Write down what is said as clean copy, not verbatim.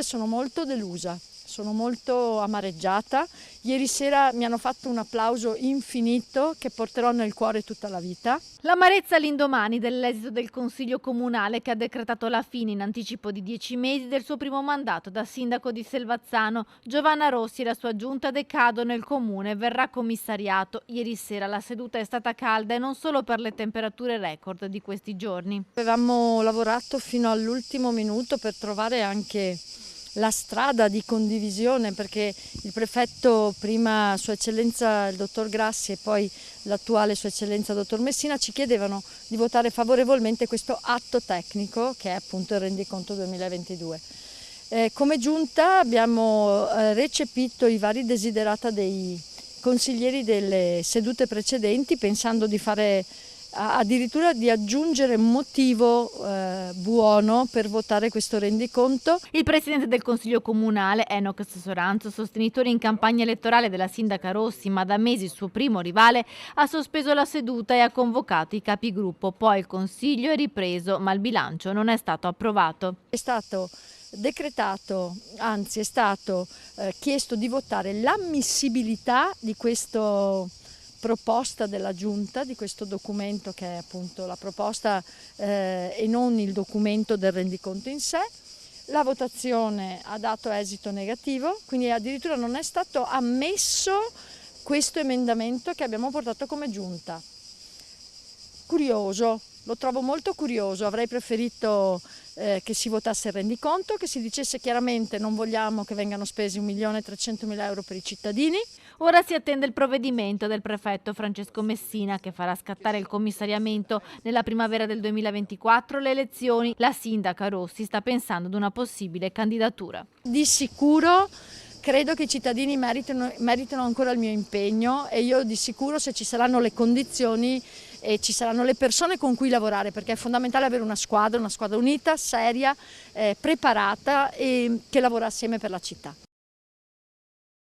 Sono molto delusa, sono molto amareggiata. Ieri sera mi hanno fatto un applauso infinito che porterò nel cuore tutta la vita. L'amarezza all'indomani dell'esito del Consiglio Comunale che ha decretato la fine in anticipo di 10 mesi del suo primo mandato da sindaco di Selvazzano. Giovanna Rossi e la sua giunta decadono e il comune verrà commissariato. Ieri sera la seduta è stata calda e non solo per le temperature record di questi giorni. Avevamo lavorato fino all'ultimo minuto per trovare anche la strada di condivisione, perché il prefetto, prima Sua Eccellenza il dottor Grassi e poi l'attuale Sua Eccellenza il dottor Messina, ci chiedevano di votare favorevolmente questo atto tecnico che è appunto il rendiconto 2022. Come giunta abbiamo recepito i vari desiderata dei consiglieri delle sedute precedenti, pensando di fare addirittura di aggiungere un motivo buono per votare questo rendiconto. Il presidente del Consiglio Comunale, Enoch Soranzo, sostenitore in campagna elettorale della sindaca Rossi, ma da mesi il suo primo rivale, ha sospeso la seduta e ha convocato i capigruppo. Poi il Consiglio è ripreso, ma il bilancio non è stato approvato. È stato decretato, anzi è stato chiesto di votare l'ammissibilità di questa proposta della Giunta, di questo documento che è appunto la proposta e non il documento del rendiconto in sé. La votazione ha dato esito negativo, quindi addirittura non è stato ammesso questo emendamento che abbiamo portato come Giunta. Curioso, lo trovo molto curioso, avrei preferito che si votasse il rendiconto, che si dicesse chiaramente non vogliamo che vengano spesi 1.300.000 euro per i cittadini. Ora si attende il provvedimento del prefetto Francesco Messina che farà scattare il commissariamento. Nella primavera del 2024 le elezioni. La sindaca Rossi sta pensando ad una possibile candidatura. Di sicuro credo che i cittadini meritano ancora il mio impegno e io di sicuro, se ci saranno le condizioni e ci saranno le persone con cui lavorare, perché è fondamentale avere una squadra unita, seria, preparata e che lavora assieme per la città.